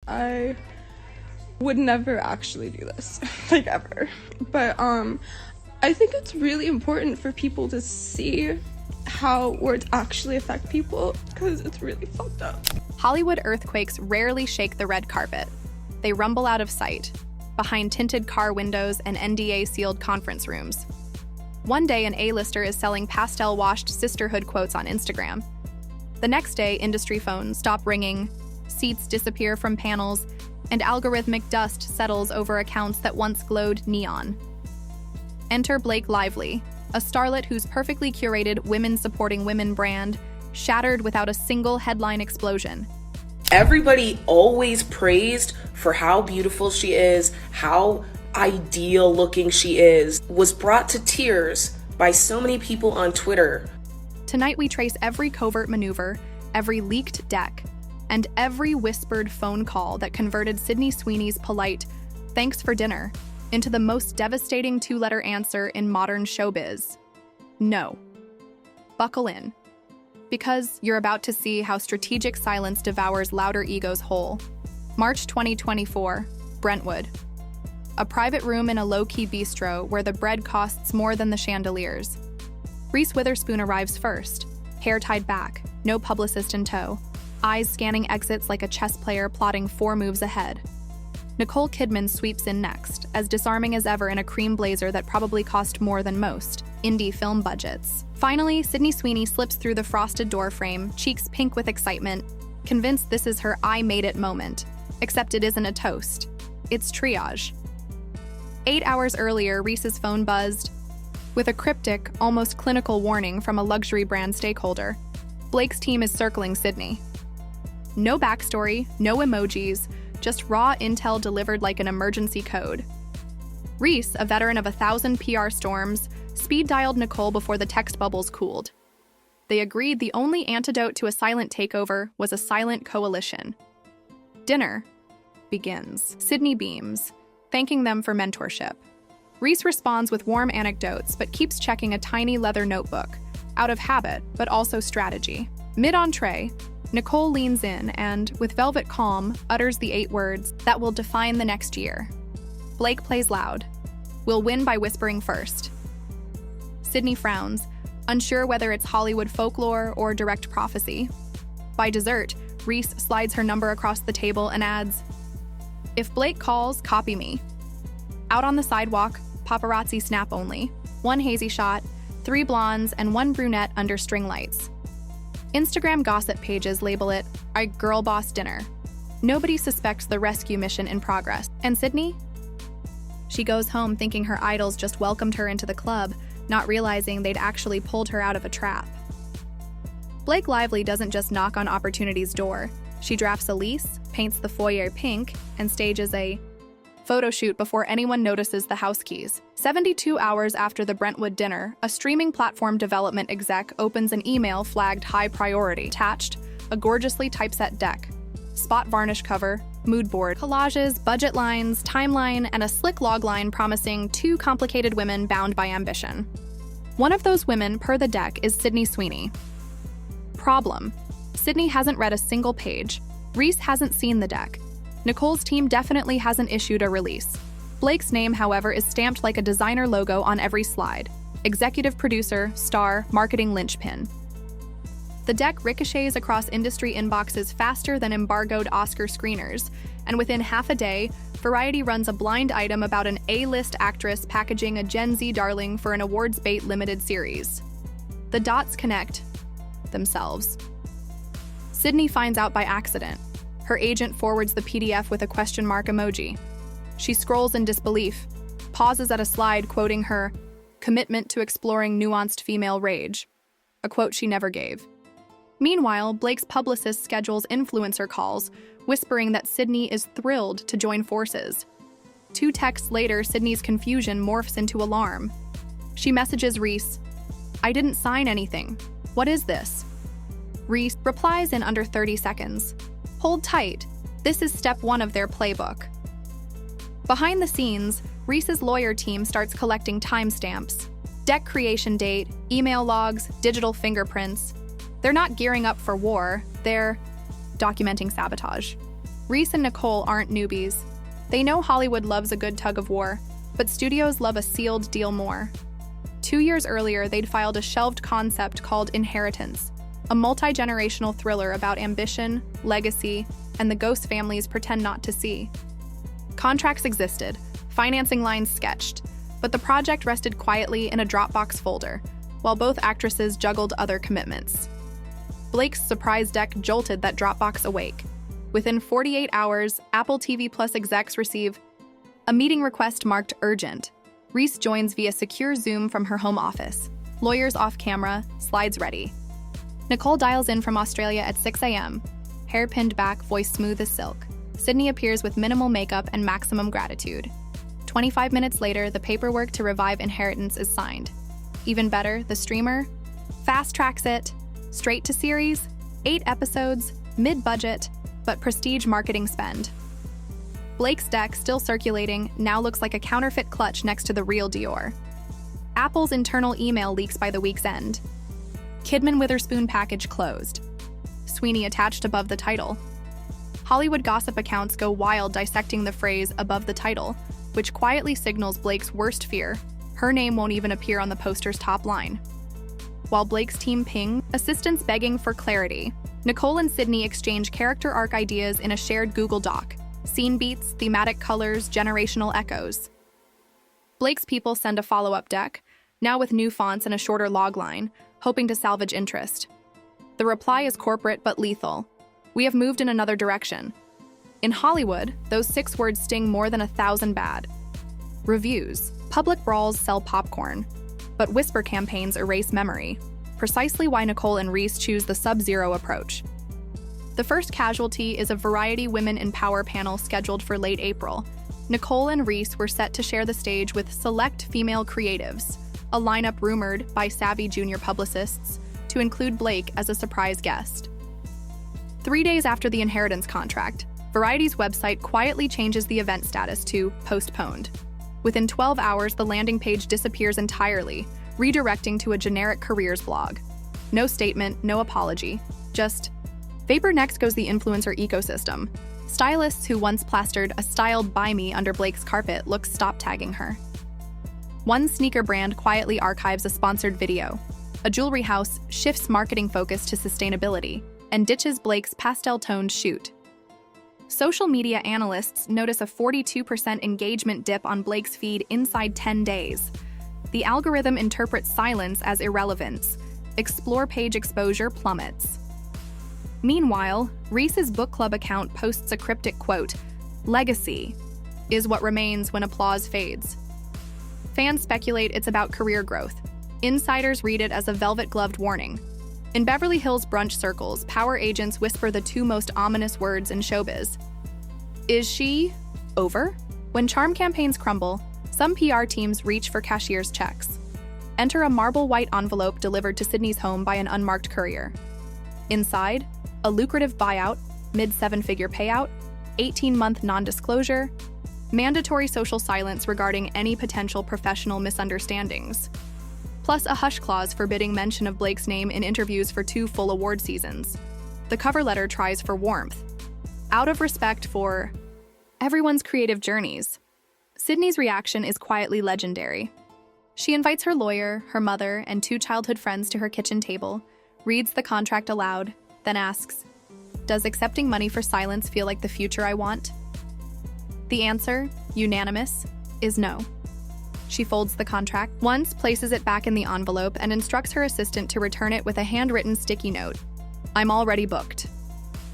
I would never actually do this, like ever. But I think it's really important for people to see how words actually affect people, because it's really fucked up. Hollywood earthquakes rarely shake the red carpet. They rumble out of sight, behind tinted car windows and NDA-sealed conference rooms. One day, an A-lister is selling pastel-washed sisterhood quotes on Instagram. The next day, industry phones stop ringing, seats disappear from panels, and algorithmic dust settles over accounts that once glowed neon. Enter Blake Lively, a starlet whose perfectly curated women-supporting women brand shattered without a single headline explosion. Everybody always praised for how beautiful she is, how ideal looking she is, was brought to tears by so many people on Twitter. Tonight we trace every covert maneuver, every leaked deck, and every whispered phone call that converted Sydney Sweeney's polite "thanks for dinner" into the most devastating two-letter answer in modern showbiz: no. Buckle in, because you're about to see how strategic silence devours louder egos whole. March 2024, Brentwood. A private room in a low-key bistro where the bread costs more than the chandeliers. Reese Witherspoon arrives first, hair tied back, no publicist in tow, eyes scanning exits like a chess player plotting 4 moves ahead. Nicole Kidman sweeps in next, as disarming as ever in a cream blazer that probably cost more than most indie film budgets. Finally, Sydney Sweeney slips through the frosted doorframe, cheeks pink with excitement, convinced this is her "I made it" moment. Except it isn't a toast. It's triage. 8 hours earlier, Reese's phone buzzed with a cryptic, almost clinical warning from a luxury brand stakeholder. Blake's team is circling Sydney. No backstory, no emojis, just raw intel delivered like an emergency code. Reese, a veteran of 1,000 PR storms, speed-dialed Nicole before the text bubbles cooled. They agreed the only antidote to a silent takeover was a silent coalition. Dinner begins. Sydney beams, thanking them for mentorship. Reese responds with warm anecdotes, but keeps checking a tiny leather notebook, out of habit, but also strategy. Mid-entree, Nicole leans in and, with velvet calm, utters the 8 words that will define the next year. Blake plays loud. We'll win by whispering first. Sydney frowns, unsure whether it's Hollywood folklore or direct prophecy. By dessert, Reese slides her number across the table and adds, "If Blake calls, copy me." Out on the sidewalk, paparazzi snap only. 1 hazy shot, 3 blondes, and 1 brunette under string lights. Instagram gossip pages label it a girl boss dinner. Nobody suspects the rescue mission in progress. And Sydney? She goes home thinking her idols just welcomed her into the club, not realizing they'd actually pulled her out of a trap. Blake Lively doesn't just knock on opportunity's door. She drafts a lease, paints the foyer pink, and stages a photo shoot before anyone notices the house keys. 72 hours after the Brentwood dinner, a streaming platform development exec opens an email flagged high priority. Attached, a gorgeously typeset deck, spot varnish cover, mood board, collages, budget lines, timeline, and a slick logline promising 2 complicated women bound by ambition. One of those women, per the deck, is Sydney Sweeney. Problem: Sydney hasn't read a single page. Reese hasn't seen the deck. Nicole's team definitely hasn't issued a release. Blake's name, however, is stamped like a designer logo on every slide. Executive producer, star, marketing linchpin. The deck ricochets across industry inboxes faster than embargoed Oscar screeners, and within half a day, Variety runs a blind item about an A-list actress packaging a Gen Z darling for an awards bait limited series. The dots connect themselves. Sydney finds out by accident. Her agent forwards the PDF with a question mark emoji. She scrolls in disbelief, pauses at a slide quoting her commitment to exploring nuanced female rage, a quote she never gave. Meanwhile, Blake's publicist schedules influencer calls, whispering that Sydney is thrilled to join forces. 2 texts later, Sydney's confusion morphs into alarm. She messages Reese, "I didn't sign anything. What is this?" Reese replies in under 30 seconds. Hold tight. This is step 1 of their playbook. Behind the scenes, Reese's lawyer team starts collecting timestamps. Deck creation date, email logs, digital fingerprints. They're not gearing up for war, they're documenting sabotage. Reese and Nicole aren't newbies. They know Hollywood loves a good tug of war, but studios love a sealed deal more. 2 years earlier, they'd filed a shelved concept called Inheritance, a multi-generational thriller about ambition, legacy, and the ghost families pretend not to see. Contracts existed, financing lines sketched, but the project rested quietly in a Dropbox folder, while both actresses juggled other commitments. Blake's surprise deck jolted that Dropbox awake. Within 48 hours, Apple TV Plus execs receive a meeting request marked urgent. Reese joins via secure Zoom from her home office. Lawyers off camera, slides ready. Nicole dials in from Australia at 6 a.m., hair pinned back, voice smooth as silk. Sydney appears with minimal makeup and maximum gratitude. 25 minutes later, the paperwork to revive Inheritance is signed. Even better, the streamer fast-tracks it. Straight to series, 8 episodes, mid-budget, but prestige marketing spend. Blake's deck, still circulating, now looks like a counterfeit clutch next to the real Dior. Apple's internal email leaks by the week's end. Kidman Witherspoon package closed. Sweeney attached above the title. Hollywood gossip accounts go wild dissecting the phrase above the title, which quietly signals Blake's worst fear. Her name won't even appear on the poster's top line. While Blake's team ping, assistants begging for clarity, Nicole and Sydney exchange character arc ideas in a shared Google Doc. Scene beats, thematic colors, generational echoes. Blake's people send a follow-up deck, now with new fonts and a shorter logline, hoping to salvage interest. The reply is corporate but lethal. We have moved in another direction. In Hollywood, those 6 words sting more than 1,000 bad. Reviews. Public brawls sell popcorn, but whisper campaigns erase memory. Precisely why Nicole and Reese choose the Sub-Zero approach. The first casualty is a Variety Women in Power panel scheduled for late April. Nicole and Reese were set to share the stage with select female creatives, a lineup rumored by savvy junior publicists to include Blake as a surprise guest. 3 days after the Inheritance contract, Variety's website quietly changes the event status to postponed. Within 12 hours, the landing page disappears entirely, redirecting to a generic careers blog. No statement, no apology, just vapor. Next goes the influencer ecosystem. Stylists who once plastered a styled by me under Blake's carpet look stop tagging her. One sneaker brand quietly archives a sponsored video. A jewelry house shifts marketing focus to sustainability and ditches Blake's pastel-toned shoot. Social media analysts notice a 42% engagement dip on Blake's feed inside 10 days. The algorithm interprets silence as irrelevance. Explore page exposure plummets. Meanwhile, Reese's book club account posts a cryptic quote, "Legacy is what remains when applause fades." Fans speculate it's about career growth. Insiders read it as a velvet-gloved warning. In Beverly Hills brunch circles, power agents whisper the 2 most ominous words in showbiz. Is she over? When charm campaigns crumble, some PR teams reach for cashier's checks. Enter a marble white envelope delivered to Sydney's home by an unmarked courier. Inside, a lucrative buyout, mid-7-figure payout, 18-month non-disclosure, mandatory social silence regarding any potential professional misunderstandings, plus a hush clause forbidding mention of Blake's name in interviews for 2 full award seasons. The cover letter tries for warmth. Out of respect for everyone's creative journeys, Sydney's reaction is quietly legendary. She invites her lawyer, her mother, and 2 childhood friends to her kitchen table, reads the contract aloud, then asks, "Does accepting money for silence feel like the future I want?" The answer, unanimous, is no. She folds the contract once, places it back in the envelope, and instructs her assistant to return it with a handwritten sticky note. "I'm already booked."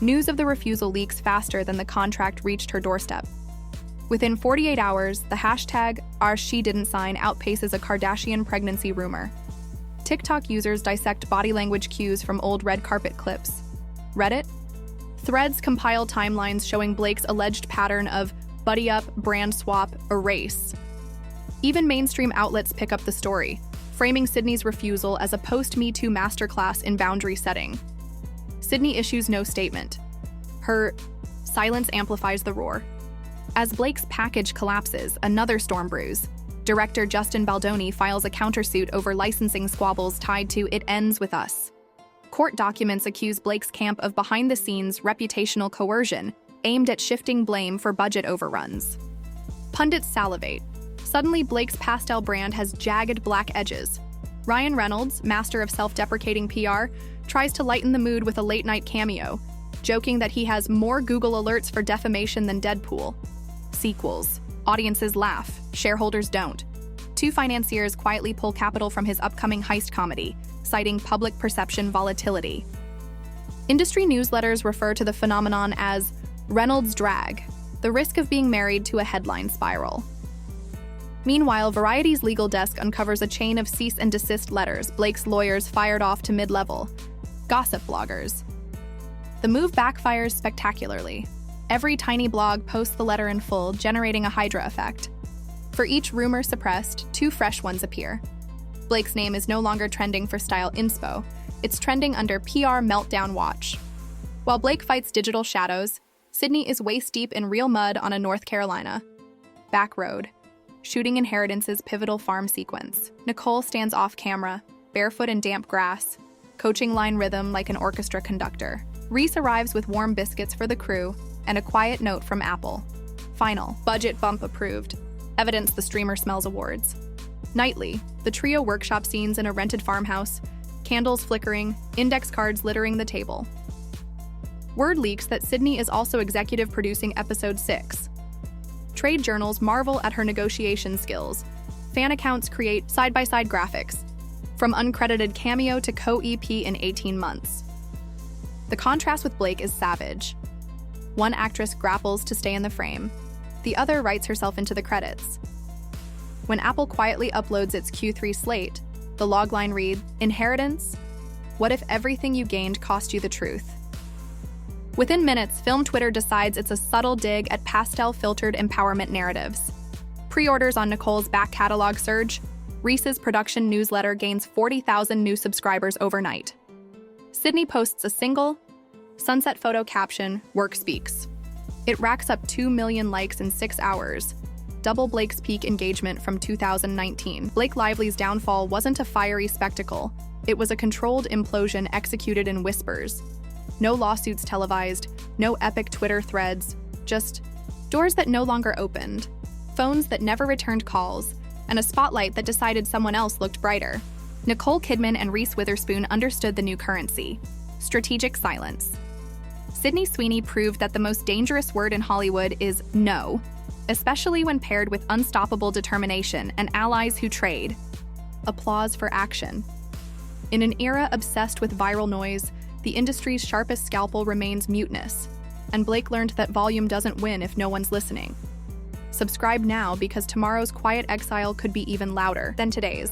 News of the refusal leaks faster than the contract reached her doorstep. Within 48 hours, the hashtag #SheDidn'tSign outpaces a Kardashian pregnancy rumor. TikTok users dissect body language cues from old red carpet clips. Reddit? Threads compile timelines showing Blake's alleged pattern of buddy up, brand swap, erase. Even mainstream outlets pick up the story, framing Sydney's refusal as a post-Me Too masterclass in boundary setting. Sydney issues no statement. Her silence amplifies the roar. As Blake's package collapses, another storm brews. Director Justin Baldoni files a countersuit over licensing squabbles tied to It Ends With Us. Court documents accuse Blake's camp of behind-the-scenes reputational coercion, aimed at shifting blame for budget overruns. Pundits salivate. Suddenly, Blake's pastel brand has jagged black edges. Ryan Reynolds, master of self-deprecating PR, tries to lighten the mood with a late-night cameo, joking that he has more Google alerts for defamation than Deadpool. Sequels. Audiences laugh, shareholders don't. Two financiers quietly pull capital from his upcoming heist comedy, citing public perception volatility. Industry newsletters refer to the phenomenon as Reynolds drag, the risk of being married to a headline spiral. Meanwhile, Variety's legal desk uncovers a chain of cease and desist letters Blake's lawyers fired off to mid-level. Gossip bloggers. The move backfires spectacularly. Every tiny blog posts the letter in full, generating a Hydra effect. For each rumor suppressed, two fresh ones appear. Blake's name is no longer trending for style inspo. It's trending under PR Meltdown Watch. While Blake fights digital shadows, Sydney is waist-deep in real mud on a North Carolina back road, shooting Inheritance's pivotal farm sequence. Nicole stands off-camera, barefoot in damp grass, coaching line rhythm like an orchestra conductor. Reese arrives with warm biscuits for the crew and a quiet note from Apple. Final, budget bump approved. Evidence the streamer smells awards. Nightly, the trio workshop scenes in a rented farmhouse, candles flickering, index cards littering the table. Word leaks that Sydney is also executive producing episode 6. Trade journals marvel at her negotiation skills. Fan accounts create side-by-side graphics, from uncredited cameo to co-EP in 18 months. The contrast with Blake is savage. One actress grapples to stay in the frame. The other writes herself into the credits. When Apple quietly uploads its Q3 slate, the logline reads, "Inheritance? What if everything you gained cost you the truth?" Within minutes, Film Twitter decides it's a subtle dig at pastel-filtered empowerment narratives. Pre-orders on Nicole's back catalog surge. Reese's production newsletter gains 40,000 new subscribers overnight. Sydney posts a single, sunset photo caption, "Work Speaks." It racks up 2 million likes in 6 hours, double Blake's peak engagement from 2019. Blake Lively's downfall wasn't a fiery spectacle. It was a controlled implosion executed in whispers. No lawsuits televised, no epic Twitter threads, just doors that no longer opened, phones that never returned calls, and a spotlight that decided someone else looked brighter. Nicole Kidman and Reese Witherspoon understood the new currency: strategic silence. Sydney Sweeney proved that the most dangerous word in Hollywood is no, especially when paired with unstoppable determination and allies who trade. Applause for action. In an era obsessed with viral noise, the industry's sharpest scalpel remains mutinous, and Blake learned that volume doesn't win if no one's listening. Subscribe now because tomorrow's quiet exile could be even louder than today's.